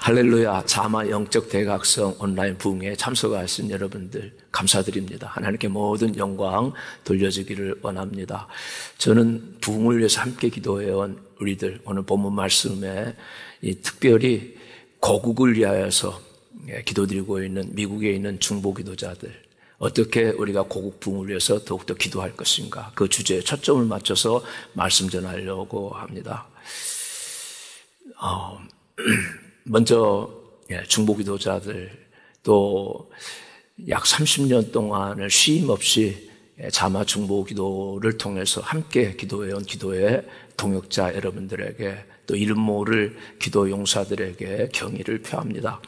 할렐루야. 자마 영적 대각성 온라인 부흥에 참석하신 여러분들 감사드립니다. 하나님께 모든 영광 돌려주기를 원합니다. 저는 부흥을 위해서 함께 기도해온 우리들, 오늘 본문 말씀에 특별히 고국을 위하여서 기도드리고 있는 미국에 있는 중보 기도자들, 어떻게 우리가 고국 부흥을 위해서 더욱더 기도할 것인가, 그 주제에 초점을 맞춰서 말씀 전하려고 합니다. 먼저 중보 기도자들, 또 약 30년 동안을 쉼 없이 자마 중보 기도를 통해서 함께 기도해온 기도의 동역자 여러분들에게, 또 이름 모를 기도 용사들에게 경의를 표합니다.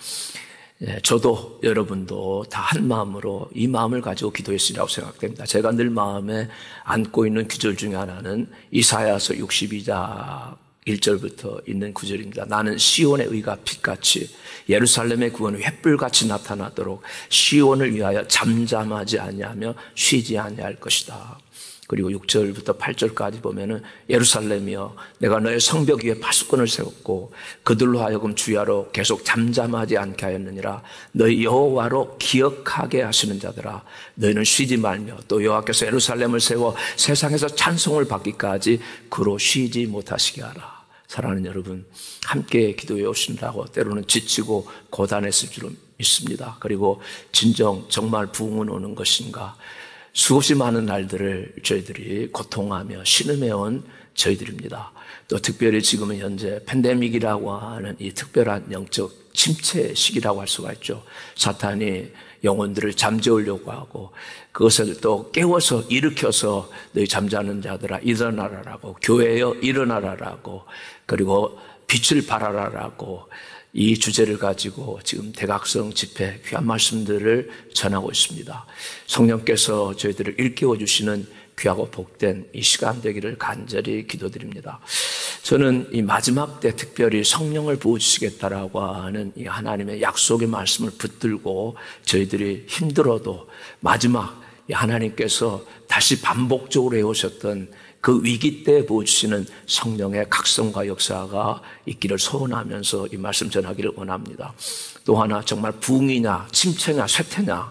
저도 여러분도 다 한 마음으로 이 마음을 가지고 기도했으리라고 생각됩니다. 제가 늘 마음에 안고 있는 구절 중에 하나는 이사야서 62장 1절부터 있는 구절입니다. 나는 시온의 의가 빛같이 예루살렘의 구원이 횃불같이 나타나도록 시온을 위하여 잠잠하지 아니하며 쉬지 아니할 것이다. 그리고 6절부터 8절까지 보면은 예루살렘이여 내가 너의 성벽 위에 파수꾼을 세웠고 그들로 하여금 주야로 계속 잠잠하지 않게 하였느니라. 너희 여호와로 기억하게 하시는 자들아 너희는 쉬지 말며 또 여호와께서 예루살렘을 세워 세상에서 찬송을 받기까지 그로 쉬지 못하시게 하라. 사랑하는 여러분, 함께 기도해 오신다고 때로는 지치고 고단했을 줄은 믿습니다. 그리고 진정 정말 부흥은 오는 것인가, 수없이 많은 날들을 저희들이 고통하며 신음해온 저희들입니다. 또 특별히 지금은 현재 팬데믹이라고 하는 이 특별한 영적 침체 시기라고 할 수가 있죠. 사탄이 영혼들을 잠재우려고 하고 그것을 또 깨워서 일으켜서 너희 잠자는 자들아 일어나라라고, 교회여 일어나라라고, 그리고 빛을 발하라라고 이 주제를 가지고 지금 대각성 집회 귀한 말씀들을 전하고 있습니다. 성령께서 저희들을 일깨워 주시는 귀하고 복된 이 시간 되기를 간절히 기도드립니다. 저는 이 마지막 때 특별히 성령을 부어주시겠다라고 하는 이 하나님의 약속의 말씀을 붙들고 저희들이 힘들어도 마지막 이 하나님께서 다시 반복적으로 해오셨던 그 위기 때 부어주시는 성령의 각성과 역사가 있기를 소원하면서 이 말씀 전하기를 원합니다. 또 하나, 정말 부흥이냐 침체냐 쇠퇴냐,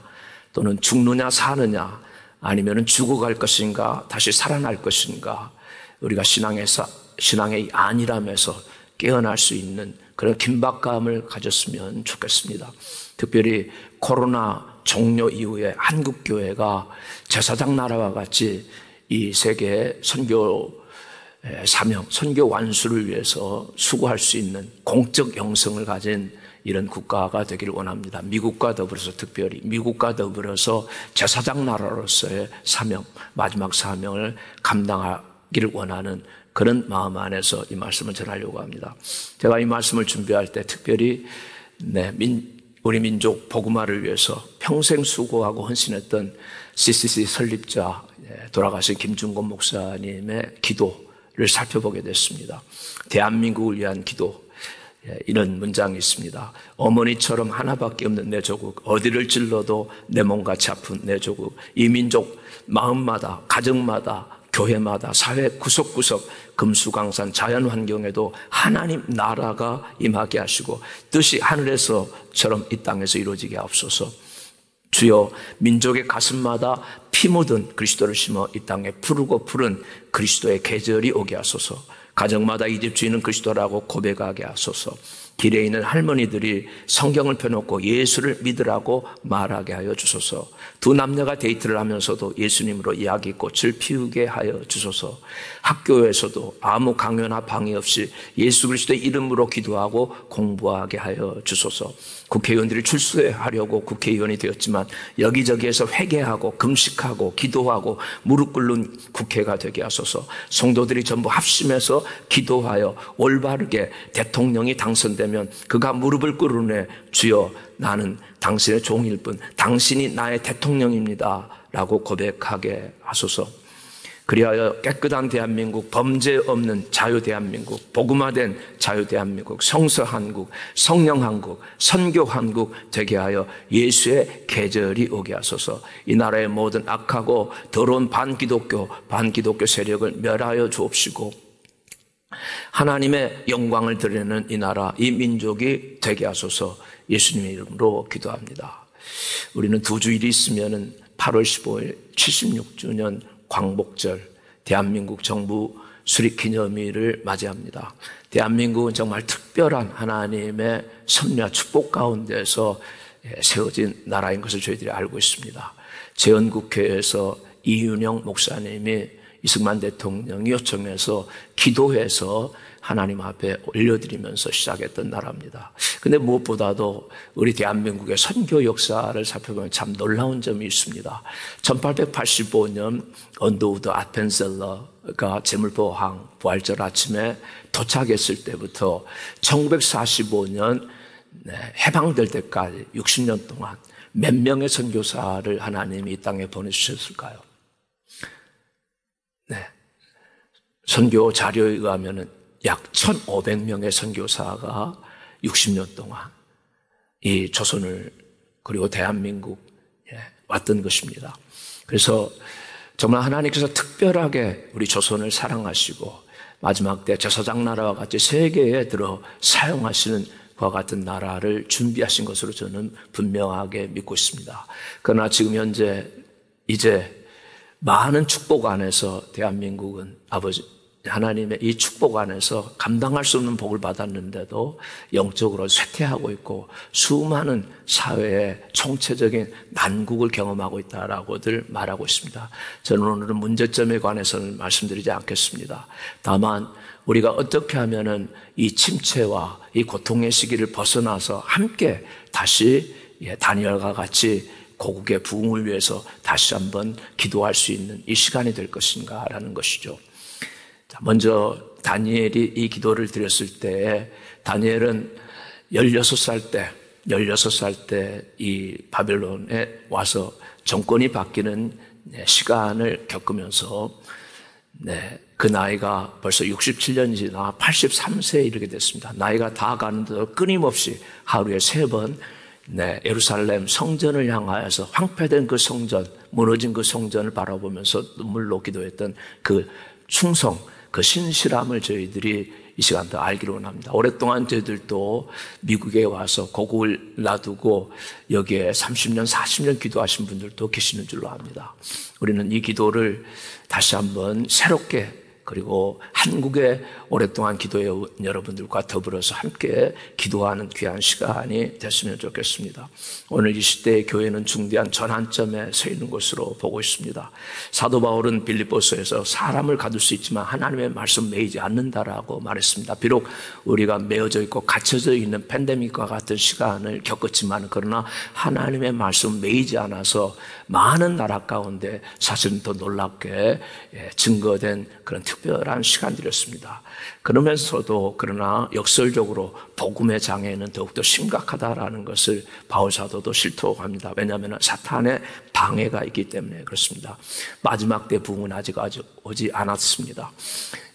또는 죽느냐 사느냐, 아니면 죽어갈 것인가 다시 살아날 것인가, 우리가 신앙의 안일함에서 깨어날 수 있는 그런 긴박감을 가졌으면 좋겠습니다. 특별히 코로나 종료 이후에 한국교회가 제사장 나라와 같이 이 세계의 선교 사명, 선교 완수를 위해서 수고할 수 있는 공적 영성을 가진 이런 국가가 되기를 원합니다. 미국과 더불어서, 특별히 미국과 더불어서 제사장 나라로서의 사명, 마지막 사명을 감당하기를 원하는 그런 마음 안에서 이 말씀을 전하려고 합니다. 제가 이 말씀을 준비할 때 특별히 우리 민족 복음화를 위해서 평생 수고하고 헌신했던 CCC 설립자 돌아가신 김중곤 목사님의 기도를 살펴보게 됐습니다. 대한민국을 위한 기도, 이런 문장이 있습니다. 어머니처럼 하나밖에 없는 내 조국, 어디를 찔러도 내 몸같이 아픈 내 조국, 이 민족 마음마다, 가정마다, 교회마다, 사회 구석구석, 금수강산 자연환경에도 하나님 나라가 임하게 하시고 뜻이 하늘에서처럼 이 땅에서 이루어지게 하옵소서. 주여, 민족의 가슴마다 피 묻은 그리스도를 심어 이 땅에 푸르고 푸른 그리스도의 계절이 오게 하소서. 가정마다 이 집 주인은 그리스도라고 고백하게 하소서. 길에 있는 할머니들이 성경을 펴놓고 예수를 믿으라고 말하게 하여 주소서. 두 남녀가 데이트를 하면서도 예수님으로 이야기꽃을 피우게 하여 주소서. 학교에서도 아무 강요나 방해 없이 예수 그리스도의 이름으로 기도하고 공부하게 하여 주소서. 국회의원들이 출세하려고 국회의원이 되었지만 여기저기에서 회개하고 금식하고 기도하고 무릎 꿇는 국회가 되게 하소서. 성도들이 전부 합심해서 기도하여 올바르게 대통령이 당선되면 그가 무릎을 꿇으네, 주여 나는 당신의 종일 뿐 당신이 나의 대통령입니다 라고 고백하게 하소서. 그리하여 깨끗한 대한민국, 범죄 없는 자유 대한민국, 복음화된 자유 대한민국, 성서 한국, 성령 한국, 선교 한국 되게 하여 예수의 계절이 오게 하소서. 이 나라의 모든 악하고 더러운 반기독교 세력을 멸하여 주옵시고 하나님의 영광을 드리는 이 나라, 이 민족이 되게 하소서. 예수님의 이름으로 기도합니다. 우리는 두 주일이 있으면 8월 15일 76주년 광복절 대한민국 정부 수립 기념일을 맞이합니다. 대한민국은 정말 특별한 하나님의 섭리와 축복 가운데서 세워진 나라인 것을 저희들이 알고 있습니다. 재헌국회에서 이윤영 목사님이 이승만 대통령이 요청해서 기도해서 하나님 앞에 올려드리면서 시작했던 나라입니다. 근데 무엇보다도 우리 대한민국의 선교 역사를 살펴보면 참 놀라운 점이 있습니다. 1885년 언더우드 아펜셀러가 제물보항 부활절 아침에 도착했을 때부터 1945년 해방될 때까지 60년 동안 몇 명의 선교사를 하나님이 이 땅에 보내주셨을까요? 선교 자료에 의하면 약 1,500명의 선교사가 60년 동안 이 조선을 그리고 대한민국에 왔던 것입니다. 그래서 정말 하나님께서 특별하게 우리 조선을 사랑하시고 마지막 때 제사장 나라와 같이 세계에 들어 사용하시는 그와 같은 나라를 준비하신 것으로 저는 분명하게 믿고 있습니다. 그러나 지금 현재 이제 많은 축복 안에서 대한민국은 하나님의 이 축복 안에서 감당할 수 없는 복을 받았는데도 영적으로 쇠퇴하고 있고 수많은 사회의 총체적인 난국을 경험하고 있다라고들 말하고 있습니다. 저는 오늘은 문제점에 관해서는 말씀드리지 않겠습니다. 다만 우리가 어떻게 하면은 이 침체와 이 고통의 시기를 벗어나서 함께 다시 다니엘과 같이 고국의 부흥을 위해서 다시 한번 기도할 수 있는 이 시간이 될 것인가라는 것이죠. 먼저 다니엘이 이 기도를 드렸을 때 다니엘은 16살 때 이 바벨론에 와서 정권이 바뀌는 시간을 겪으면서 그 나이가 벌써 67년이 지나 83세에 이르게 됐습니다. 나이가 다 가는데도 끊임없이 하루에 3번 예루살렘 성전을 향하여서 황폐된 그 성전, 무너진 그 성전을 바라보면서 눈물로 기도했던 그 충성, 그 신실함을 저희들이 이 시간도 알기로 원합니다. 오랫동안 저희들도 미국에 와서 고국을 놔두고 여기에 30년, 40년 기도하신 분들도 계시는 줄로 압니다. 우리는 이 기도를 다시 한번 새롭게 그리고 한국에 오랫동안 기도해온 여러분들과 더불어서 함께 기도하는 귀한 시간이 됐으면 좋겠습니다. 오늘 이 시대의 교회는 중대한 전환점에 서 있는 것으로 보고 있습니다. 사도 바울은 빌립보서에서 사람을 가둘 수 있지만 하나님의 말씀 매이지 않는다라고 말했습니다. 비록 우리가 매어져 있고 갇혀져 있는 팬데믹과 같은 시간을 겪었지만 그러나 하나님의 말씀 매이지 않아서 많은 나라 가운데 사실은 더 놀랍게 증거된 그런 특별한 시간들이었습니다. 그러면서도 그러나 역설적으로 복음의 장애는 더욱더 심각하다라는 것을 바울 사도도 실토합니다. 왜냐하면 사탄의 방해가 있기 때문에 그렇습니다. 마지막 때 부흥은 아직 오지 않았습니다.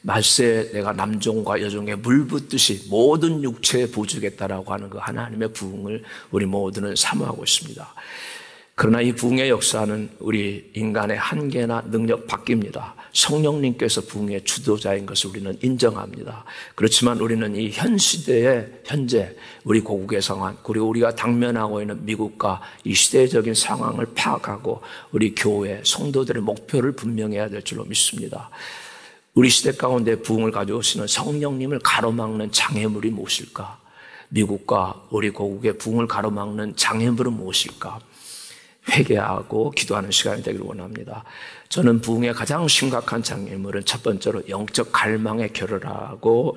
말세 내가 남종과 여종에 물 붓듯이 모든 육체에 부어주겠다라고 하는 그 하나님의 부흥을 우리 모두는 사모하고 있습니다. 그러나 이 부흥의 역사는 우리 인간의 한계나 능력 밖입니다. 성령님께서 부흥의 주도자인 것을 우리는 인정합니다. 그렇지만 우리는 이 현 시대의 현재 우리 고국의 상황 그리고 우리가 당면하고 있는 미국과 이 시대적인 상황을 파악하고 우리 교회 성도들의 목표를 분명해야 될 줄로 믿습니다. 우리 시대 가운데 부흥을 가져오시는 성령님을 가로막는 장애물이 무엇일까? 미국과 우리 고국의 부흥을 가로막는 장애물은 무엇일까? 회개하고 기도하는 시간이 되기를 원합니다. 저는 부흥의 가장 심각한 장애물은 첫 번째로 영적 갈망의 결여라고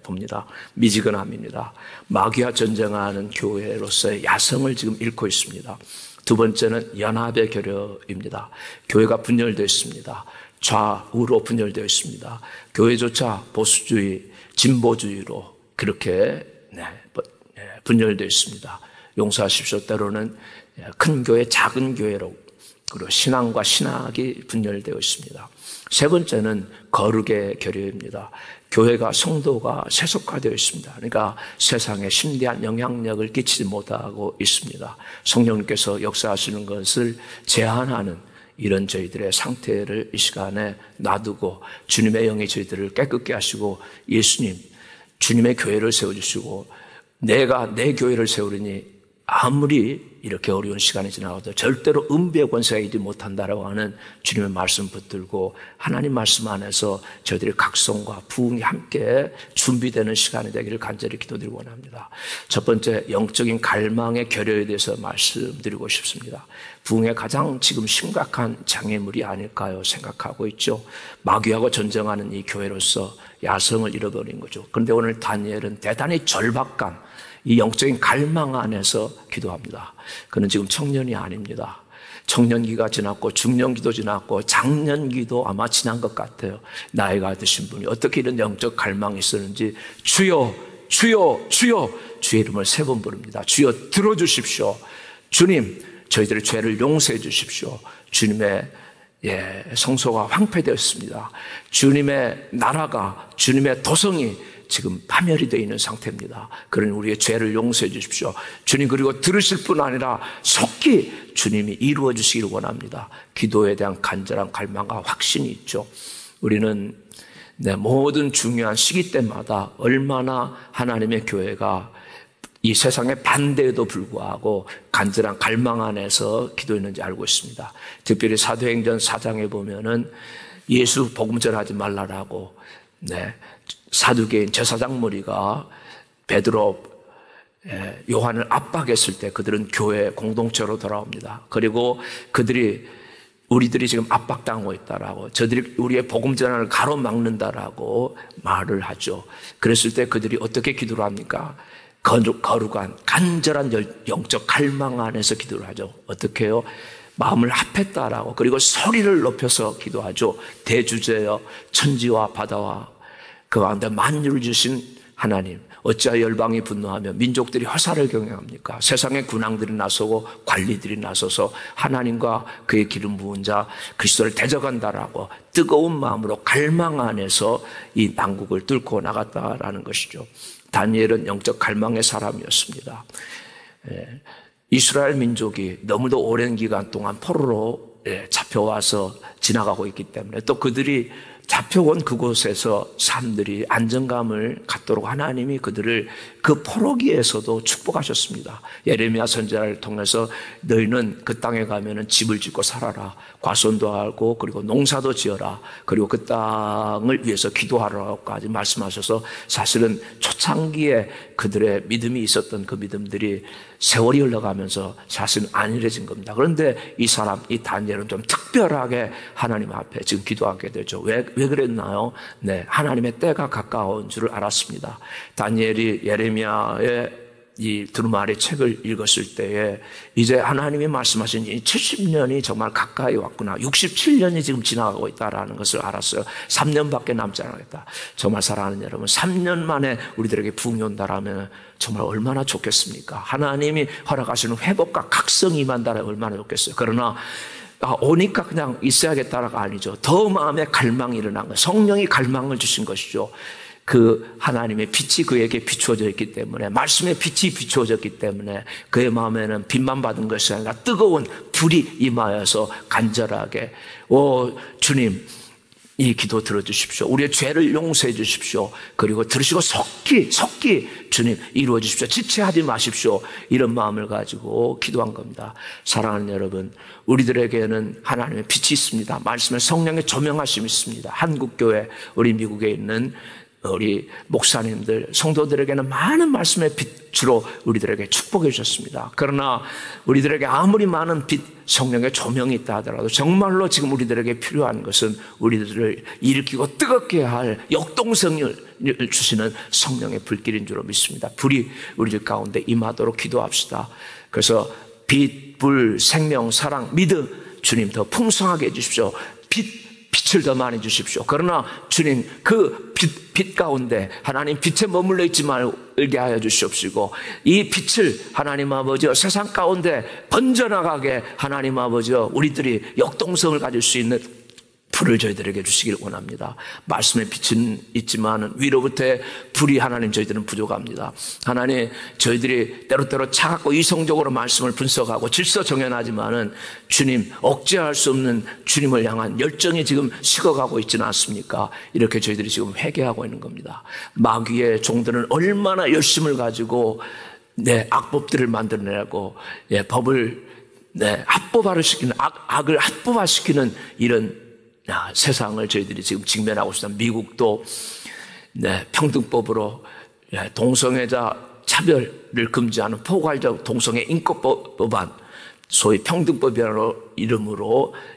봅니다. 미지근함입니다. 마귀와 전쟁하는 교회로서의 야성을 지금 잃고 있습니다. 두 번째는 연합의 결여입니다. 교회가 분열되어 있습니다. 좌우로 분열되어 있습니다. 교회조차 보수주의, 진보주의로 그렇게 분열되어 있습니다. 용서하십시오. 때로는 큰 교회, 작은 교회로 그리고 신앙과 신학이 분열되어 있습니다. 세 번째는 거룩의 결여입니다. 교회가 성도가 세속화되어 있습니다. 그러니까 세상에 심대한 영향력을 끼치지 못하고 있습니다. 성령님께서 역사하시는 것을 제한하는 이런 저희들의 상태를 이 시간에 놔두고 주님의 영이 저희들을 깨끗게 하시고 예수님, 주님의 교회를 세워주시고 내가 내 교회를 세우리니 아무리 이렇게 어려운 시간이 지나가도 절대로 은비의 권세가 이지 못한다라고 하는 주님의 말씀 붙들고 하나님 말씀 안에서 저희들이 각성과 부흥이 함께 준비되는 시간이 되기를 간절히 기도드리고 원합니다. 첫 번째, 영적인 갈망의 결여에 대해서 말씀드리고 싶습니다. 부흥의 가장 지금 심각한 장애물이 아닐까요 생각하고 있죠. 마귀하고 전쟁하는 이 교회로서 야성을 잃어버린 거죠. 그런데 오늘 다니엘은 대단히 절박감, 이 영적인 갈망 안에서 기도합니다. 그는 지금 청년이 아닙니다. 청년기가 지났고 중년기도 지났고 장년기도 아마 지난 것 같아요. 나이가 드신 분이 어떻게 이런 영적 갈망이 있었는지 주여 주여 주여 주의 이름을 3번 부릅니다. 주여 들어주십시오. 주님 저희들의 죄를 용서해 주십시오. 주님의 성소가 황폐되었습니다. 주님의 나라가 주님의 도성이 지금 파멸이 되어 있는 상태입니다. 그러니 우리의 죄를 용서해 주십시오. 주님 그리고 들으실 뿐 아니라 속히 주님이 이루어 주시기를 원합니다. 기도에 대한 간절한 갈망과 확신이 있죠. 우리는 모든 중요한 시기 때마다 얼마나 하나님의 교회가 이 세상의 반대에도 불구하고 간절한 갈망 안에서 기도했는지 알고 있습니다. 특별히 사도행전 4장에 보면은 예수 복음 전하지 말라라고 사두개인 제사장 무리가 베드로, 요한을 압박했을 때 그들은 교회 공동체로 돌아옵니다. 그리고 우리들이 지금 압박당하고 있다라고, 저들이 우리의 복음 전환을 가로막는다라고 말을 하죠. 그랬을 때 그들이 어떻게 기도를 합니까? 거룩한 간절한 영적 갈망 안에서 기도를 하죠. 어떻게 해요? 마음을 합했다라고, 그리고 소리를 높여서 기도하죠. 대주제여 천지와 바다와 그 가운데 만유를 주신 하나님, 어찌하여 열방이 분노하며 민족들이 화살을 경영합니까? 세상의 군왕들이 나서고 관리들이 나서서 하나님과 그의 기름 부은 자 그리스도를 대적한다라고 뜨거운 마음으로 갈망 안에서 이 난국을 뚫고 나갔다라는 것이죠. 다니엘은 영적 갈망의 사람이었습니다. 이스라엘 민족이 너무도 오랜 기간 동안 포로로 잡혀와서 지나가고 있기 때문에 또 그들이 잡혀온 그곳에서 사람들이 안정감을 갖도록 하나님이 그들을 그 포로기에서도 축복하셨습니다. 예레미야 선지자를 통해서 너희는 그 땅에 가면은 집을 짓고 살아라. 과손도 하고 그리고 농사도 지어라. 그리고 그 땅을 위해서 기도하라고까지 말씀하셔서 사실은 초창기에 그들의 믿음이 있었던 그 믿음들이 세월이 흘러가면서 사실은 안일해진 겁니다. 그런데 이 다니엘은 좀 특별하게 하나님 앞에 지금 기도하게 되죠. 왜 그랬나요? 하나님의 때가 가까운 줄을 알았습니다. 다니엘이 예레미야의 이 두루마리 책을 읽었을 때에 이제 하나님이 말씀하신 이 70년이 정말 가까이 왔구나. 67년이 지금 지나가고 있다라는 것을 알았어요. 3년밖에 남지 않았다. 정말 사랑하는 여러분, 3년 만에 우리들에게 부흥이 온다라면 정말 얼마나 좋겠습니까? 하나님이 허락하시는 회복과 각성이 임한다라면 얼마나 좋겠어요. 그러나 오니까 그냥 있어야겠다라가 아니죠. 더 마음에 갈망이 일어난 거예요. 성령이 갈망을 주신 것이죠. 그 하나님의 빛이 그에게 비추어져 있기 때문에, 말씀의 빛이 비추어졌기 때문에 그의 마음에는 빛만 받은 것이 아니라 뜨거운 불이 임하여서 간절하게 주님 이 기도 들어주십시오. 우리의 죄를 용서해 주십시오. 그리고 들으시고 속히 주님 이루어 주십시오. 지체하지 마십시오. 이런 마음을 가지고 기도한 겁니다. 사랑하는 여러분, 우리들에게는 하나님의 빛이 있습니다. 말씀의 성령의 조명하심이 있습니다. 한국교회, 우리 미국에 있는 우리 목사님들, 성도들에게는 많은 말씀의 빛으로 우리들에게 축복해 주셨습니다. 그러나 우리들에게 아무리 많은 빛, 성령의 조명이 있다 하더라도 정말로 지금 우리들에게 필요한 것은 우리들을 일으키고 뜨겁게 할 역동성을 주시는 성령의 불길인 줄로 믿습니다. 불이 우리들 가운데 임하도록 기도합시다. 그래서 빛, 불, 생명, 사랑, 믿음, 주님 더 풍성하게 해주십시오. 빛을 더 많이 주십시오. 그러나 주님 그 빛 가운데 하나님 빛에 머물러 있지 말게 하여 주시옵시고, 이 빛을 하나님 아버지여 세상 가운데 번져나가게 하나님 아버지여 우리들이 역동성을 가질 수 있는 불을 저희들에게 주시기를 원합니다. 말씀의 빛은 있지만 위로부터의 불이 하나님 저희들은 부족합니다. 하나님 저희들이 때로때로 차갑고 이성적으로 말씀을 분석하고 질서 정연하지만은 주님 억제할 수 없는 주님을 향한 열정이 지금 식어가고 있지는 않습니까? 이렇게 저희들이 지금 회개하고 있는 겁니다. 마귀의 종들은 얼마나 열심을 가지고 악법들을 만들어내고 법을 합법화시키는 악을 합법화시키는 이런 세상을 저희들이 지금 직면하고 있습니다. 미국도 평등법으로 동성애자 차별을 금지하는 포괄적 동성애 인권법안, 소위 평등법이라는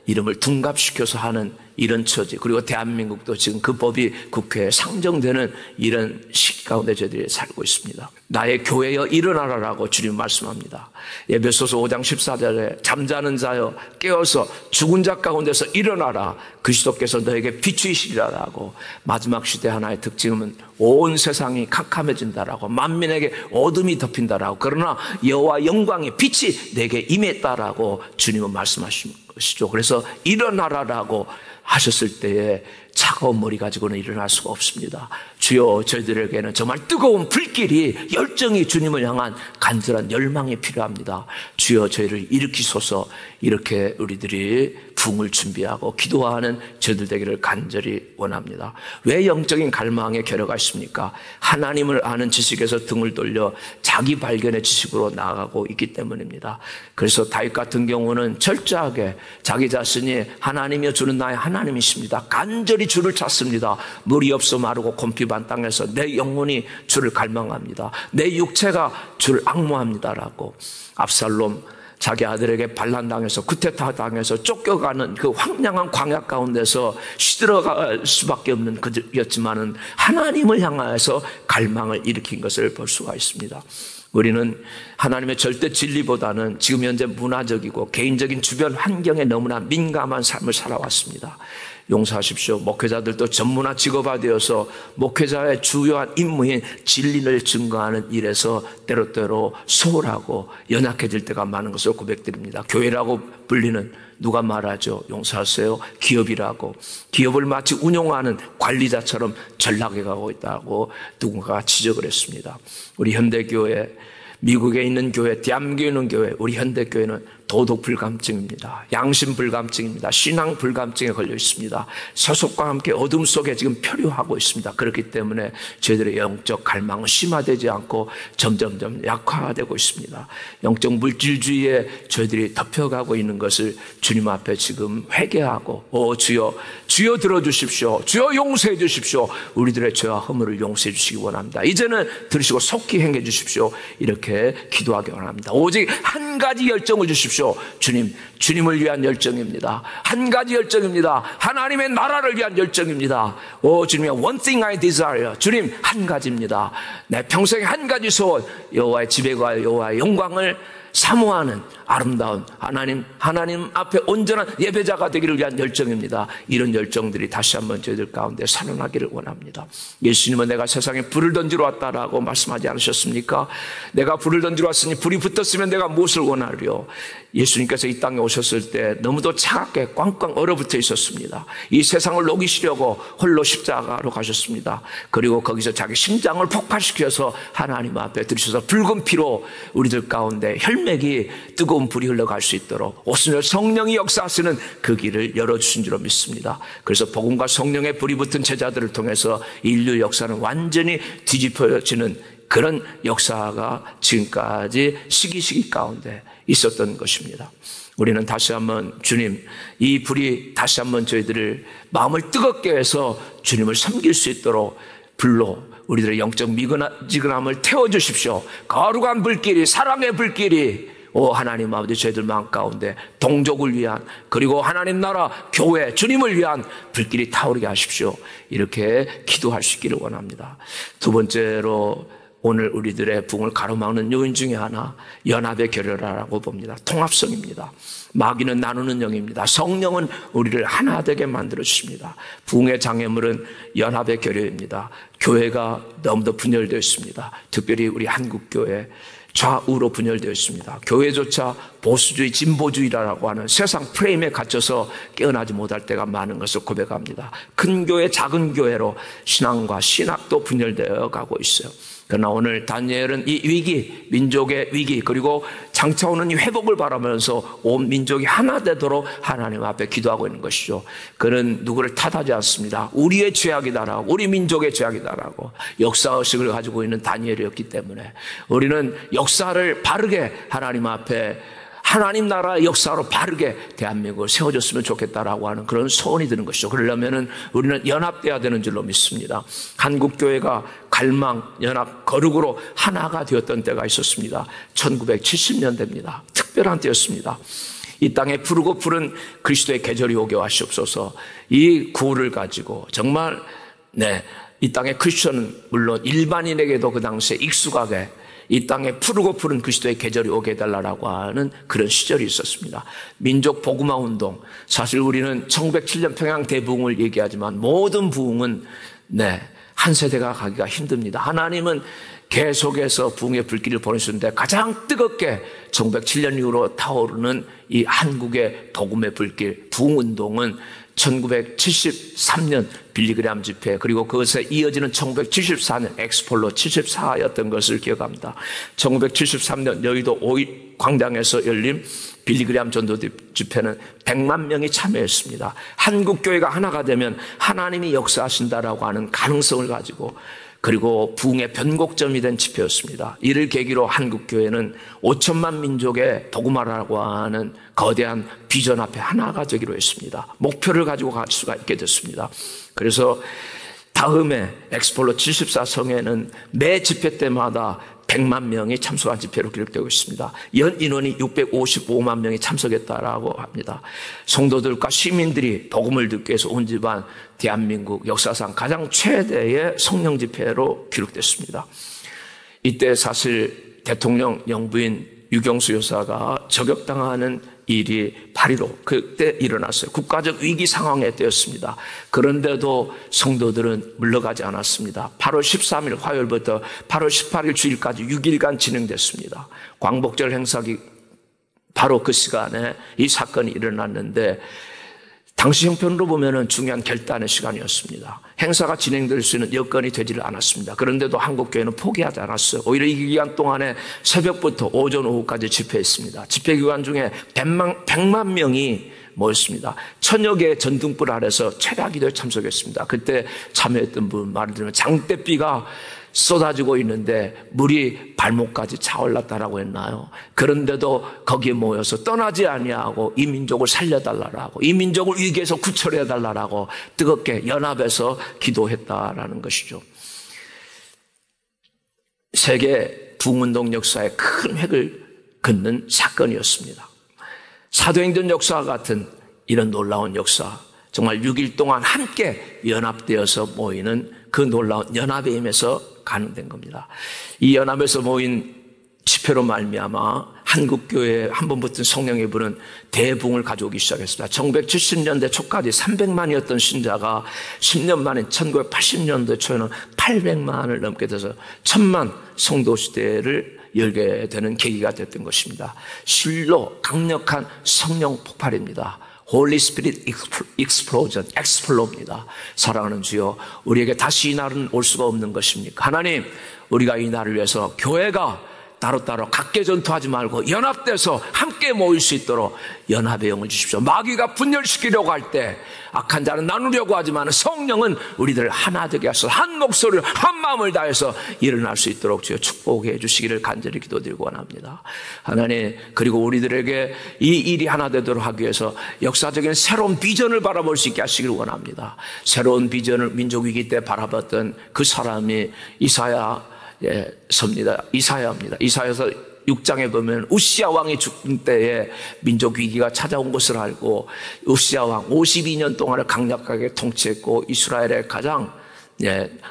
이름을 둔갑시켜서 하는 이런 처지, 그리고 대한민국도 지금 그 법이 국회에 상정되는 이런 시기 가운데 저희들이 살고 있습니다. 나의 교회여 일어나라라고 주님 말씀합니다. 에베소서 5장 14절에 잠자는 자여 깨어서 죽은 자 가운데서 일어나라, 그리스도께서 너에게 비추이시리라라고. 마지막 시대 하나의 특징은 온 세상이 캄캄해진다라고, 만민에게 어둠이 덮인다라고, 그러나 여호와 영광의 빛이 내게 임했다라고 주님은 말씀하시죠. 그래서 일어나라라고 하셨을 때에 차가운 머리 가지고는 일어날 수가 없습니다. 주여, 저희들에게는 정말 뜨거운 불길이, 열정이 주님을 향한 간절한 열망이 필요합니다. 주여, 저희를 일으키소서. 이렇게 우리들이 부흥을 준비하고 기도하는 저희들 되기를 간절히 원합니다. 왜 영적인 갈망의 결여가 있습니까? 하나님을 아는 지식에서 등을 돌려 자기 발견의 지식으로 나아가고 있기 때문입니다. 그래서 다윗 같은 경우는 철저하게 자기 자신이 하나님이여 주는 나의 하나님이십니다. 간절히 주를 찾습니다. 물이 없어 마르고 곰핍한 땅에서 내 영혼이 주를 갈망합니다. 내 육체가 주를 앙모합니다라고. 압살롬 자기 아들에게 반란당해서 쿠데타 당해서 쫓겨가는 그 황량한 광야 가운데서 시들어갈 수밖에 없는 그였지만은 하나님을 향하여서 갈망을 일으킨 것을 볼 수가 있습니다. 우리는 하나님의 절대 진리보다는 지금 현재 문화적이고 개인적인 주변 환경에 너무나 민감한 삶을 살아왔습니다. 용서하십시오. 목회자들도 전문화 직업화되어서 목회자의 주요한 임무인 진리를 증거하는 일에서 때로때로 소홀하고 연약해질 때가 많은 것을 고백드립니다. 교회라고 불리는, 누가 말하죠? 용서하세요. 기업이라고. 기업을 마치 운용하는 관리자처럼 전락해 가고 있다고 누군가가 지적을 했습니다. 우리 현대교회, 미국에 있는 교회, 대한민국에 있는 교회, 우리 현대교회는 도덕 불감증입니다. 양심 불감증입니다. 신앙 불감증에 걸려 있습니다. 세속과 함께 어둠 속에 지금 표류하고 있습니다. 그렇기 때문에 저희들의 영적 갈망은 심화되지 않고 점점점 약화되고 있습니다. 영적 물질주의에 저희들이 덮여가고 있는 것을 주님 앞에 지금 회개하고, 주여, 주여 들어주십시오. 주여 용서해 주십시오. 우리들의 죄와 허물을 용서해 주시기 원합니다. 이제는 들으시고 속히 행해 주십시오. 이렇게 기도하기 원합니다. 오직 한 가지 열정을 주십시오. 주님, 주님을 위한 열정입니다. 한 가지 열정입니다. 하나님의 나라를 위한 열정입니다. 주님의 one thing I desire. 주님, 한 가지입니다. 내 평생에 한 가지 소원, 여호와의 지배와 여호와의 영광을 사모하는 아름다운 하나님 앞에 온전한 예배자가 되기를 위한 열정입니다. 이런 열정들이 다시 한번 저희들 가운데 살아나기를 원합니다. 예수님은 내가 세상에 불을 던지러 왔다라고 말씀하지 않으셨습니까? 내가 불을 던지러 왔으니 불이 붙었으면 내가 무엇을 원하리요? 예수님께서 이 땅에 오셨을 때 너무도 차갑게 꽝꽝 얼어붙어 있었습니다. 이 세상을 녹이시려고 홀로 십자가로 가셨습니다. 그리고 거기서 자기 심장을 폭발시켜서 하나님 앞에 들으셔서 붉은 피로 우리들 가운데 혈맥이 뜨거운 불이 흘러갈 수 있도록 오순절 성령이 역사하시는 그 길을 열어주신 줄로 믿습니다. 그래서 복음과 성령의 불이 붙은 제자들을 통해서 인류 역사는 완전히 뒤집어지는 그런 역사가 지금까지 시기 가운데 있었던 것입니다. 우리는 다시 한번 주님, 이 불이 다시 한번 저희들을 마음을 뜨겁게 해서 주님을 섬길 수 있도록 불로 우리들의 영적 미지근함을 태워주십시오. 거룩한 불길이, 사랑의 불길이 하나님 아버지 저희들 마음 가운데 동족을 위한, 그리고 하나님 나라 교회 주님을 위한 불길이 타오르게 하십시오. 이렇게 기도할 수 있기를 원합니다. 두 번째로 오늘 우리들의 부흥을 가로막는 요인 중에 하나 연합의 결여라고 봅니다. 통합성입니다. 마귀는 나누는 영입니다. 성령은 우리를 하나 되게 만들어 주십니다. 부흥의 장애물은 연합의 결여입니다. 교회가 너무도 분열되어 있습니다. 특별히 우리 한국교회 좌우로 분열되어 있습니다. 교회조차 보수주의, 진보주의라고 하는 세상 프레임에 갇혀서 깨어나지 못할 때가 많은 것을 고백합니다. 큰 교회, 작은 교회로 신앙과 신학도 분열되어 가고 있어요. 그러나 오늘 다니엘은 이 위기, 민족의 위기, 그리고 장차오는 이 회복을 바라면서 온 민족이 하나 되도록 하나님 앞에 기도하고 있는 것이죠. 그는 누구를 탓하지 않습니다. 우리의 죄악이다라고, 우리 민족의 죄악이다라고 역사의식을 가지고 있는 다니엘이었기 때문에 우리는 역사를 바르게 하나님 앞에 하나님 나라의 역사로 바르게 대한민국을 세워줬으면 좋겠다라고 하는 그런 소원이 드는 것이죠. 그러려면 우리는 연합돼야 되는 줄로 믿습니다. 한국교회가 갈망, 연합, 거룩으로 하나가 되었던 때가 있었습니다. 1970년대입니다. 특별한 때였습니다. 이 땅에 푸르고 푸른 그리스도의 계절이 오게 하시옵소서. 이 구호를 가지고 정말 이 땅의 크리스천은 물론 일반인에게도 그 당시에 익숙하게 이 땅에 푸르고 푸른 그리스도의 계절이 오게 해달라고 하는 그런 시절이 있었습니다. 민족 복음화 운동, 사실 우리는 1907년 평양 대부흥을 얘기하지만 모든 부흥은 한 세대가 가기가 힘듭니다. 하나님은 계속해서 부흥의 불길을 보내주는데 가장 뜨겁게 1907년 이후로 타오르는 이 한국의 복음의 불길, 부흥운동은 1973년 빌리그램 집회, 그리고 그것에 이어지는 1974년 엑스폴로 74였던 것을 기억합니다. 1973년 여의도 5.1 광장에서 열린 빌리그램 전도 집회는 100만 명이 참여했습니다. 한국교회가 하나가 되면 하나님이 역사하신다라고 하는 가능성을 가지고, 그리고 부흥의 변곡점이 된 집회였습니다. 이를 계기로 한국교회는 5천만 민족의 복음화라고 하는 거대한 비전 앞에 하나가 되기로 했습니다. 목표를 가지고 갈 수가 있게 됐습니다. 그래서 다음에 엑스폴로 74성에는 매 집회 때마다 100만 명이 참석한 집회로 기록되고 있습니다. 연 인원이 655만 명이 참석했다라고 합니다. 성도들과 시민들이 복음을 듣기 위해서 온 집안 대한민국 역사상 가장 최대의 성령 집회로 기록됐습니다. 이때 사실 대통령 영부인 유경수 여사가 저격당하는 일이 8.15 그때 일어났어요. 국가적 위기 상황에 되었습니다. 그런데도 성도들은 물러가지 않았습니다. 8월 13일 화요일부터 8월 18일 주일까지 6일간 진행됐습니다. 광복절 행사기 바로 그 시간에 이 사건이 일어났는데 당시 형편으로 보면 중요한 결단의 시간이었습니다. 행사가 진행될 수 있는 여건이 되지를 않았습니다. 그런데도 한국교회는 포기하지 않았어요. 오히려 이 기간 동안에 새벽부터 오전 오후까지 집회했습니다. 집회 기간 중에 100만 명이 모였습니다. 1000여 개의 전등불 아래서 최다 기도에 참석했습니다. 그때 참여했던 분 말을 들으면 장대비가 쏟아지고 있는데 물이 발목까지 차올랐다라고 했나요? 그런데도 거기에 모여서 떠나지 아니하고 이 민족을 살려달라고, 이 민족을 위기에서 구출해달라고 뜨겁게 연합해서 기도했다라는 것이죠. 세계 부흥운동 역사에 큰 획을 긋는 사건이었습니다. 사도행전 역사와 같은 이런 놀라운 역사, 정말 6일 동안 함께 연합되어서 모이는 그 놀라운 연합의 힘에서 가능된 겁니다. 이 연합에서 모인 집회로 말미암아 한국교회에 한 번 붙은 성령의 불은 대부흥을 가져오기 시작했습니다. 1970년대 초까지 300만이었던 신자가 10년 만에 1980년대 초에는 800만을 넘게 돼서 1000만 성도 시대를 열게 되는 계기가 됐던 것입니다. 실로 강력한 성령 폭발입니다. Holy Spirit Explosion, Explod입니다. 사랑하는 주여, 우리에게 다시 이 날은 올 수가 없는 것입니까? 하나님, 우리가 이 날을 위해서 교회가 따로따로 각계 전투하지 말고 연합돼서 함께 모일 수 있도록 연합의 영을 주십시오. 마귀가 분열시키려고 할 때 악한 자는 나누려고 하지만 성령은 우리들을 하나 되게 하셔서 한 목소리를 한 마음을 다해서 일어날 수 있도록 주여 축복해 주시기를 간절히 기도드리고 원합니다. 하나님, 그리고 우리들에게 이 일이 하나 되도록 하기 위해서 역사적인 새로운 비전을 바라볼 수 있게 하시기를 원합니다. 새로운 비전을 민족 위기 때 바라봤던 그 사람이 이사야입니다. 이사야서 6장에 보면 우시야 왕이 죽은 때에 민족 위기가 찾아온 것을 알고 우시야 왕 52년 동안을 강력하게 통치했고 이스라엘의 가장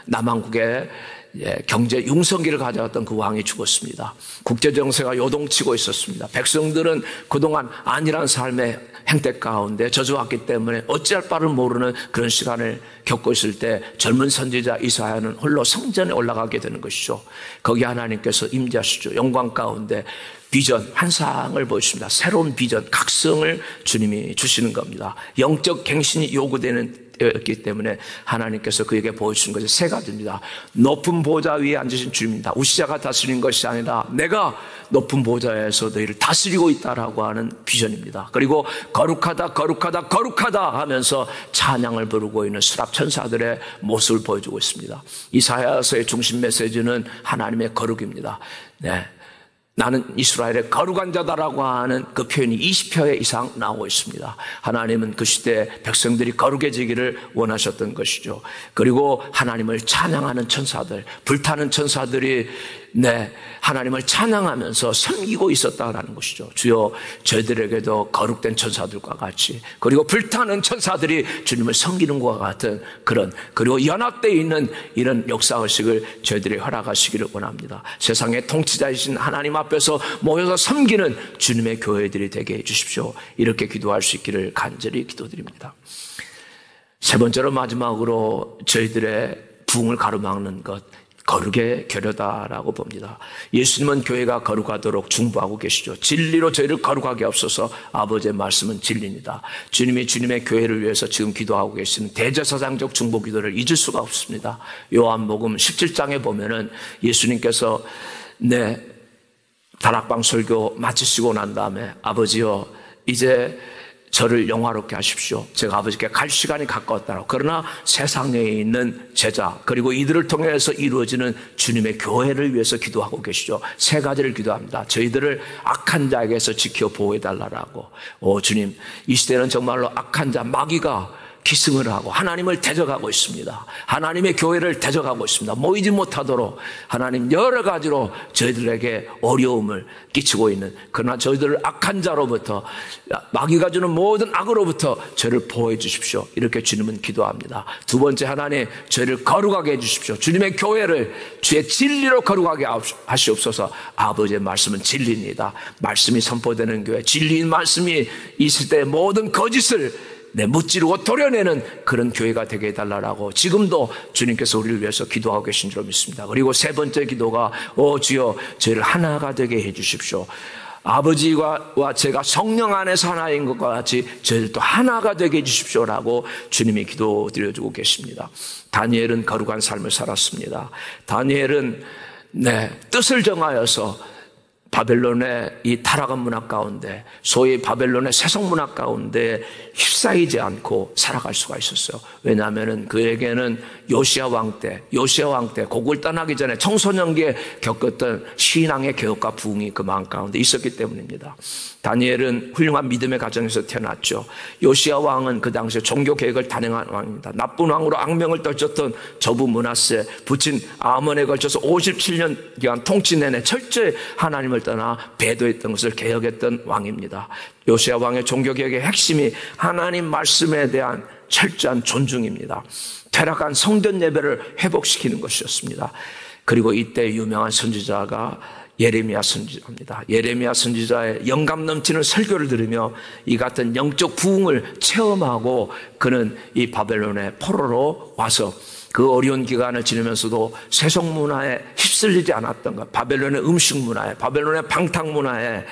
남왕국의 경제 융성기를 가져왔던 그 왕이 죽었습니다. 국제 정세가 요동치고 있었습니다. 백성들은 그동안 안일한 삶의 행태 가운데 젖어왔기 때문에 어찌할 바를 모르는 그런 시간을 겪고 있을 때 젊은 선지자 이사야는 홀로 성전에 올라가게 되는 것이죠. 거기 하나님께서 임재하시죠. 영광 가운데 비전, 환상을 보여주십니다. 새로운 비전, 각성을 주님이 주시는 겁니다. 영적 갱신이 요구되는 때였기 때문에 하나님께서 그에게 보여주신 것이 세 가지입니다. 높은 보좌 위에 앉으신 주님입니다. 우시자가 다스리는 것이 아니라 내가 높은 보좌에서 너희를 다스리고 있다라고 하는 비전입니다. 그리고 거룩하다 거룩하다 거룩하다 하면서 찬양을 부르고 있는 수랍 천사들의 모습을 보여주고 있습니다. 이사야서의 중심 메시지는 하나님의 거룩입니다. 네. 나는 이스라엘의 거룩한 자다라고 하는 그 표현이 20회 이상 나오고 있습니다. 하나님은 그 시대에 백성들이 거룩해지기를 원하셨던 것이죠. 그리고 하나님을 찬양하는 천사들, 불타는 천사들이 하나님을 찬양하면서 섬기고 있었다라는 것이죠. 주여 저희들에게도 거룩된 천사들과 같이, 그리고 불타는 천사들이 주님을 섬기는 것과 같은 그리고 연합되어 있는 이런 역사의식을 저희들이 허락하시기를 원합니다. 세상의 통치자이신 하나님 앞에서 모여서 섬기는 주님의 교회들이 되게 해주십시오. 이렇게 기도할 수 있기를 간절히 기도드립니다. 세 번째로 마지막으로 저희들의 부흥을 가로막는 것, 거룩의 결여다라고 봅니다. 예수님은 교회가 거룩하도록 중보하고 계시죠. 진리로 저희를 거룩하게 하옵소서. 아버지의 말씀은 진리입니다. 주님이 주님의 교회를 위해서 지금 기도하고 계시는 대제사장적 중보 기도를 잊을 수가 없습니다. 요한복음 17장에 보면은 예수님께서 다락방 설교 마치시고 난 다음에 아버지여 이제 저를 영화롭게 하십시오. 제가 아버지께 갈 시간이 가까웠다고. 그러나 세상에 있는 제자 그리고 이들을 통해서 이루어지는 주님의 교회를 위해서 기도하고 계시죠. 세 가지를 기도합니다. 저희들을 악한 자에게서 지켜 보호해달라고. 주님, 이 시대는 정말로 악한 자 마귀가 기승을 하고 하나님을 대적하고 있습니다. 하나님의 교회를 대적하고 있습니다. 모이지 못하도록 하나님 여러 가지로 저희들에게 어려움을 끼치고 있는, 그러나 저희들을 악한 자로부터, 마귀가 주는 모든 악으로부터 저희를 보호해 주십시오. 이렇게 주님은 기도합니다. 두 번째, 하나님 저희를 거룩하게 해 주십시오. 주님의 교회를 주의 진리로 거룩하게 하시옵소서. 아버지의 말씀은 진리입니다. 말씀이 선포되는 교회, 진리인 말씀이 이 시대의 모든 거짓을 무찌르고 도려내는 그런 교회가 되게 해달라고 지금도 주님께서 우리를 위해서 기도하고 계신 줄 믿습니다. 그리고 세 번째 기도가 주여 저희를 하나가 되게 해주십시오. 아버지와 제가 성령 안에서 하나인 것과 같이 저희들도 하나가 되게 해주십시오라고 주님이 기도 드려주고 계십니다. 다니엘은 거룩한 삶을 살았습니다. 다니엘은 뜻을 정하여서 바벨론의 이 타락한 문화 가운데, 소위 바벨론의 세속 문화 가운데 휩싸이지 않고 살아갈 수가 있었어요. 왜냐하면 그에게는 요시야 왕 때 고국을 떠나기 전에 청소년기에 겪었던 신앙의 개혁과 부흥이 그 마음 가운데 있었기 때문입니다. 다니엘은 훌륭한 믿음의 가정에서 태어났죠. 요시야 왕은 그 당시에 종교 개혁을 단행한 왕입니다. 나쁜 왕으로 악명을 떨쳤던 저부 므낫세, 부친 아몬에 걸쳐서 57년 기간 통치 내내 철저히 하나님을 떠나 배도했던 것을 개혁했던 왕입니다. 요시야 왕의 종교개혁의 핵심이 하나님 말씀에 대한 철저한 존중입니다. 퇴락한 성전 예배를 회복시키는 것이었습니다. 그리고 이때 유명한 선지자가 예레미야 선지자입니다. 예레미야 선지자의 영감 넘치는 설교를 들으며 이 같은 영적 부흥을 체험하고 그는 이 바벨론의 포로로 와서 그 어려운 기간을 지내면서도 세속 문화에 휩쓸리지 않았던 것, 바벨론의 음식 문화에, 바벨론의 방탕 문화에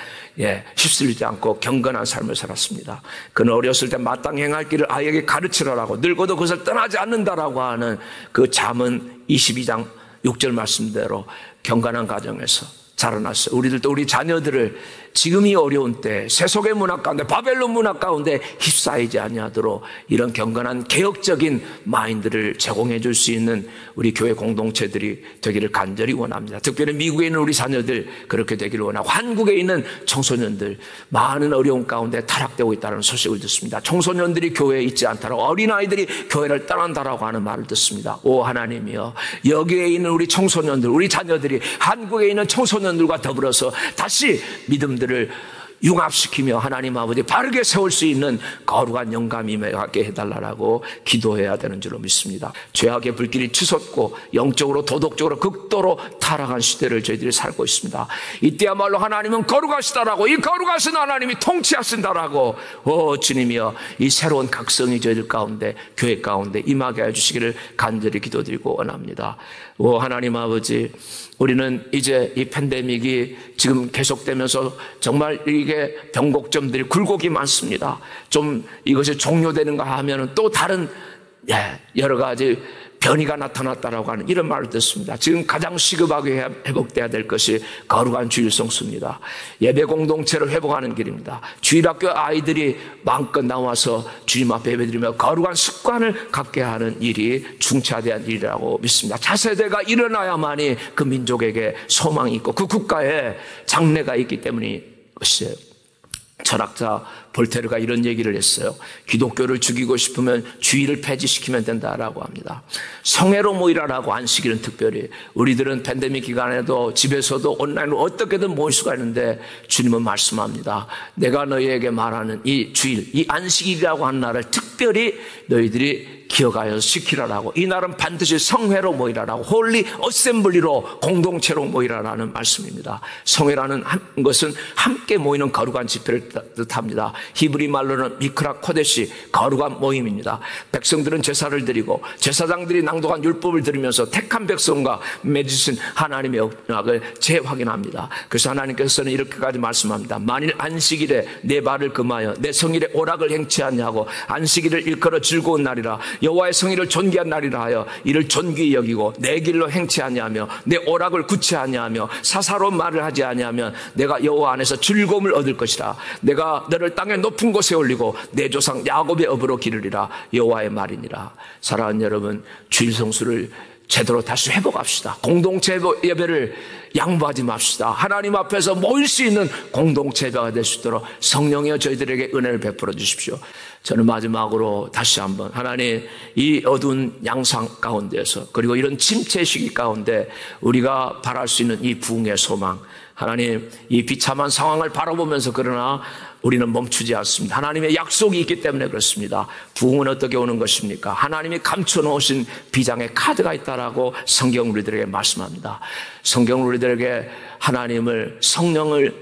휩쓸리지 않고 경건한 삶을 살았습니다. 그는 어렸을 때 마땅히 행할 길을 아이에게 가르치라고, 늙어도 그것을 떠나지 않는다라고 하는 그 잠언 22장 6절 말씀대로 경건한 가정에서 자라났어요. 우리들도 우리 자녀들을 지금 이 어려운 때 세속의 문화 가운데, 바벨론 문화 가운데 휩싸이지 아니하도록 이런 경건한 개혁적인 마인드를 제공해 줄 수 있는 우리 교회 공동체들이 되기를 간절히 원합니다. 특별히 미국에 있는 우리 자녀들 그렇게 되기를 원하고, 한국에 있는 청소년들 많은 어려움 가운데 타락되고 있다는 소식을 듣습니다. 청소년들이 교회에 있지 않다라고, 어린아이들이 교회를 떠난다라고 하는 말을 듣습니다. 오 하나님이여, 여기에 있는 우리 청소년들, 우리 자녀들이 한국에 있는 청소년들과 더불어서 다시 믿음들을 융합시키며 하나님 아버지 바르게 세울 수 있는 거룩한 영감이 임하게 해달라고 기도해야 되는 줄로 믿습니다. 죄악의 불길이 치솟고 영적으로 도덕적으로 극도로 타락한 시대를 저희들이 살고 있습니다. 이때야말로 하나님은 거룩하시다라고, 이 거룩하신 하나님이 통치하신다라고 주님이여 이 새로운 각성이 저희들 가운데, 교회 가운데 임하게 해주시기를 간절히 기도드리고 원합니다. 하나님 아버지, 우리는 이제 이 팬데믹이 지금 계속되면서 정말 이게 변곡점들이 굴곡이 많습니다. 좀 이것이 종료되는가 하면은 또 다른 여러 가지 변이가 나타났다라고 하는 이런 말을 듣습니다. 지금 가장 시급하게 회복돼야 될 것이 거룩한 주일 성수입니다. 예배 공동체를 회복하는 길입니다. 주일학교 아이들이 마음껏 나와서 주님 앞에 예배드리며 거룩한 습관을 갖게 하는 일이 중차대한 일이라고 믿습니다. 차세대가 일어나야만이 그 민족에게 소망이 있고 그 국가에 장래가 있기 때문인 것이에요. 철학자 볼테르가 이런 얘기를 했어요. 기독교를 죽이고 싶으면 주의를 폐지시키면 된다라고 합니다. 성회로 모이라라고 안식일은 특별히, 우리들은 팬데믹 기간에도 집에서도 온라인으로 어떻게든 모일 수가 있는데 주님은 말씀합니다. 내가 너희에게 말하는 이 주일, 이 안식일이라고 하는 날을 특별히 너희들이 기억하여 지키라라고, 이 날은 반드시 성회로 모이라라고, 홀리 어셈블리로 공동체로 모이라라는 말씀입니다. 성회라는 것은 함께 모이는 거룩한 집회를 뜻합니다. 히브리 말로는 미크라 코데시, 거룩한 모임입니다. 백성들은 제사를 드리고 제사장들이 낭독한 율법을 들으면서 택한 백성과 맺으신 하나님의 언약을 재확인합니다. 그래서 하나님께서는 이렇게까지 말씀합니다. 만일 안식일에 내 발을 금하여 내 성일에 오락을 행치 않냐고, 안식일을 일컬어 즐거운 날이라 여호와의 성일을 존귀한 날이라 하여 이를 존귀히 여기고 내 길로 행치 아니하며 내 오락을 굳지 아니하며 사사로운 말을 하지 아니하면 내가 여호와 안에서 즐거움을 얻을 것이라. 내가 너를 땅의 높은 곳에 올리고 내 조상 야곱의 업으로 기르리라. 여호와의 말이니라. 사랑하는 여러분, 주일 성수를 제대로 다시 회복합시다. 공동체 예배를 양보하지 맙시다. 하나님 앞에서 모일 수 있는 공동체 예배가 될 수 있도록 성령이여 저희들에게 은혜를 베풀어 주십시오. 저는 마지막으로 다시 한번 하나님, 이 어두운 양상 가운데서, 그리고 이런 침체 시기 가운데 우리가 바랄 수 있는 이 부흥의 소망, 하나님, 이 비참한 상황을 바라보면서 그러나 우리는 멈추지 않습니다. 하나님의 약속이 있기 때문에 그렇습니다. 부흥은 어떻게 오는 것입니까? 하나님이 감춰놓으신 비장의 카드가 있다라고 성경 우리들에게 말씀합니다. 성경 우리들에게 하나님을, 성령을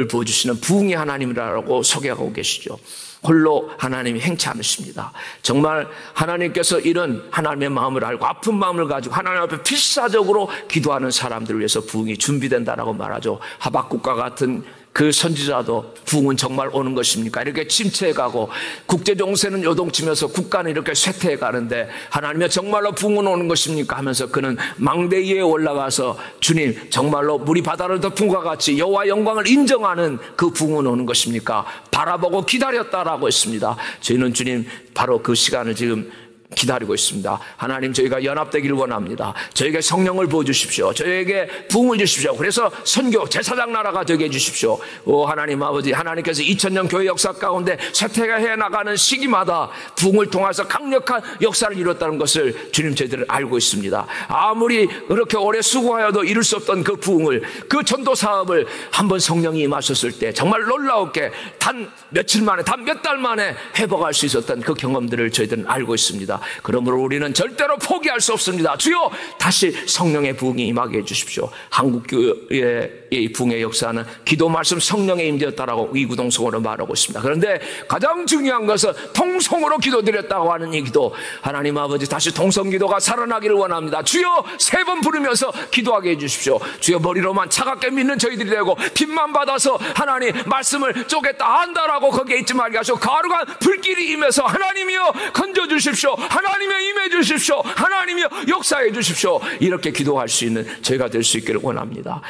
부어주시는 부흥의 하나님이라고 소개하고 계시죠. 홀로 하나님이 행치 않으십니다. 정말 하나님께서 이런 하나님의 마음을 알고 아픈 마음을 가지고 하나님 앞에 필사적으로 기도하는 사람들을 위해서 부흥이 준비된다라고 말하죠. 하박국과 같은 그 선지자도 부흥은 정말 오는 것입니까? 이렇게 침체해가고 국제정세는 요동치면서 국가는 이렇게 쇠퇴해가는데 하나님의 정말로 부흥은 오는 것입니까? 하면서 그는 망대 위에 올라가서 주님, 정말로 물이 바다를 덮은 것과 같이 여호와 영광을 인정하는 그 부흥은 오는 것입니까? 바라보고 기다렸다라고 했습니다. 저희는 주님 바로 그 시간을 지금 기다리고 있습니다. 하나님, 저희가 연합되기를 원합니다. 저에게 성령을 부어주십시오. 저에게 부흥을 주십시오. 그래서 선교 제사장 나라가 되게 해주십시오. 하나님 아버지, 하나님께서 2000년 교회 역사 가운데 쇠퇴해 나가는 시기마다 부흥을 통해서 강력한 역사를 이뤘다는 것을 주님 저희들은 알고 있습니다. 아무리 그렇게 오래 수고하여도 이룰 수 없던 그 부흥을, 그 전도 사업을 한번 성령이 임하셨을 때 정말 놀라웠게 단 며칠 만에, 단 몇 달 만에 회복할 수 있었던 그 경험들을 저희들은 알고 있습니다. 그러므로 우리는 절대로 포기할 수 없습니다. 주여, 다시 성령의 부흥이 임하게 해주십시오. 한국교회의 이 부흥의 역사는 기도 말씀 성령의 임재였다라고 이구동성으로 말하고 있습니다. 그런데 가장 중요한 것은 통성으로 기도드렸다고 하는 이 기도, 하나님 아버지, 다시 통성기도가 살아나기를 원합니다. 주여, 3번 부르면서 기도하게 해주십시오. 주여, 머리로만 차갑게 믿는 저희들이 되고 빚만 받아서 하나님 말씀을 쪼갰다 한다라고 거기에 있지 말게 하시고 거룩한 불길이 임해서 하나님이여 건져주십시오. 하나님이여 임해주십시오. 하나님이여 역사해 주십시오. 이렇게 기도할 수 있는 저희가 될 수 있기를 원합니다.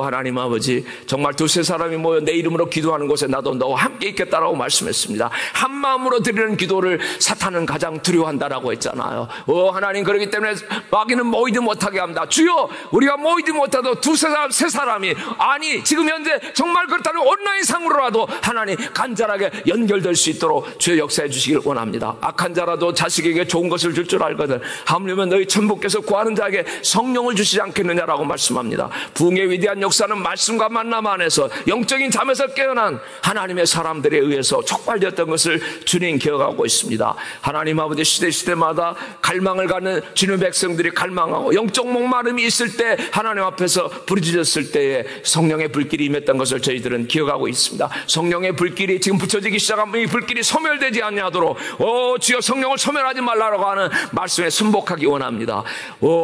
하나님 아버지, 정말 2-3 사람이 모여 내 이름으로 기도하는 곳에 나도 너와 함께 있겠다라고 말씀했습니다. 한 마음으로 드리는 기도를 사탄은 가장 두려워한다라고 했잖아요. 하나님, 그렇기 때문에 마귀는 모이지 못하게 합니다. 주여, 우리가 모이지 못해도 2-3 사람이, 아니 지금 현재 정말 그렇다면 온라인 상으로라도 하나님 간절하게 연결될 수 있도록 주여 역사해 주시기를 원합니다. 악한 자라도 자식에게 중에 좋은 것을 줄 줄 알거든. 하물며 너희 천부께서 구하는 자에게 성령을 주시지 않겠느냐라고 말씀합니다. 부흥의 위대한 역사는 말씀과 만남 안에서 영적인 잠에서 깨어난 하나님의 사람들에 의해서 촉발되었던 것을 주님 기억하고 있습니다. 하나님 아버지, 시대마다 갈망을 갖는 주님의 백성들이 갈망하고 영적 목마름이 있을 때 하나님 앞에서 부르짖었을 때에 성령의 불길이 임했던 것을 저희들은 기억하고 있습니다. 성령의 불길이 지금 붙여지기 시작하면 이 불길이 소멸되지 않냐도록 주여 성령을 소멸하지 말라고 하는 말씀에 순복하기 원합니다.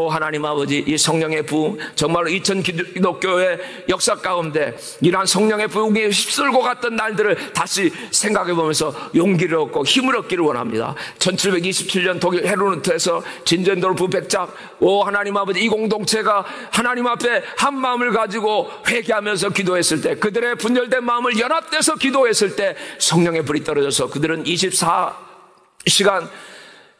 하나님 아버지, 이 성령의 부흥, 정말로 2000 기독교의 역사 가운데 이러한 성령의 부흥이 휩쓸고 갔던 날들을 다시 생각해 보면서 용기를 얻고 힘을 얻기를 원합니다. 1727년 독일 헤르누트에서 진젠도르프 백작, 하나님 아버지, 이 공동체가 하나님 앞에 한 마음을 가지고 회개하면서 기도했을 때, 그들의 분열된 마음을 연합돼서 기도했을 때 성령의 불이 떨어져서 그들은 24시간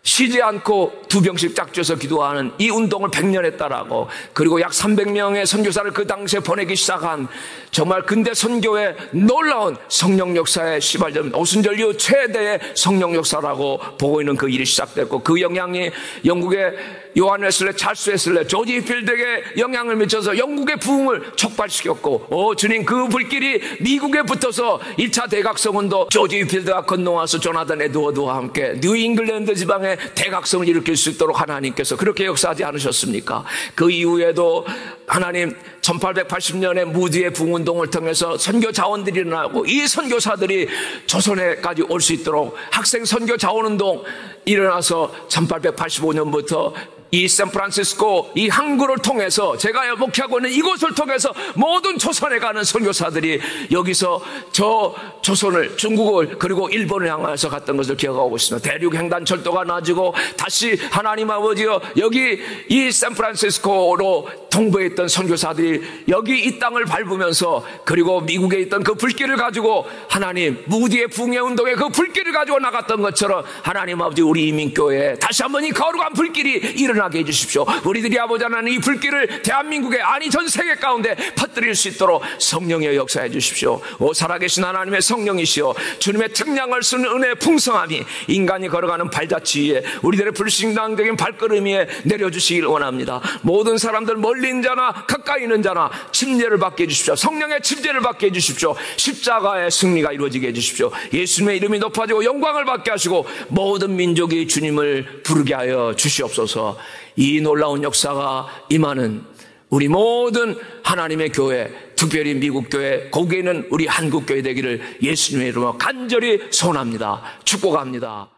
쉬지 않고 2병씩 짝져서 기도하는 이 운동을 100년 했다라고, 그리고 약 300명의 선교사를 그 당시에 보내기 시작한 정말 근대 선교의 놀라운 성령 역사의 시발점, 오순절 이후 최대의 성령 역사라고 보고 있는 그 일이 시작됐고, 그 영향이 영국의 요한 웨슬레, 찰스 웨슬레, 조지 필드에게 영향을 미쳐서 영국의 부흥을 촉발시켰고, 주님, 그 불길이 미국에 붙어서 1차 대각성운동, 조지 필드가 건너와서 조나단 에드워드와 함께 뉴 잉글랜드 지방에 대각성을 일으킬 수 있도록 하나님께서 그렇게 역사하지 않으셨습니까? 그 이후에도 하나님 1880년에 무디의 부흥운동을 통해서 선교 자원들이 일어나고, 이 선교사들이 조선에까지 올 수 있도록 학생 선교 자원운동 일어나서 1885년부터 이 샌프란시스코, 이 항구를 통해서, 제가 목회하고 있는 이곳을 통해서 모든 조선에 가는 선교사들이 여기서 저 조선을, 중국을, 그리고 일본을 향해서 갔던 것을 기억하고 있습니다. 대륙 횡단철도가 나지고 다시 하나님 아버지여, 여기 이 샌프란시스코로 동부에 있던 선교사들이 여기 이 땅을 밟으면서, 그리고 미국에 있던 그 불길을 가지고 하나님, 무디의 부흥의 운동에 그 불길을 가지고 나갔던 것처럼 하나님 아버지, 우리 이민교회에 다시 한번 이 거룩한 불길이 일어나게 해주십시오. 우리들이 아버지 하나님, 이 불길을 대한민국에, 아니 전 세계 가운데 퍼뜨릴 수 있도록 성령의 역사해 주십시오. 살아계신 하나님의 성령이시여, 주님의 특량을 쓰는 은혜의 풍성함이 인간이 걸어가는 발자취 위에, 우리들의 불신앙적인 발걸음 위에 내려주시길 원합니다. 모든 사람들, 멀리 있는 자나 가까이 있는 자나 침례를 받게 해주십시오. 성령의 침례를 받게 해주십시오. 십자가의 승리가 이루어지게 해주십시오. 예수님의 이름이 높아지고 영광을 받게 하시고 모든 민족이 주님을 부르게 하여 주시옵소서. 이 놀라운 역사가 임하는 우리 모든 하나님의 교회, 특별히 미국 교회, 거기에는 우리 한국 교회 되기를 예수님의 이름으로 간절히 소원합니다. 축복합니다.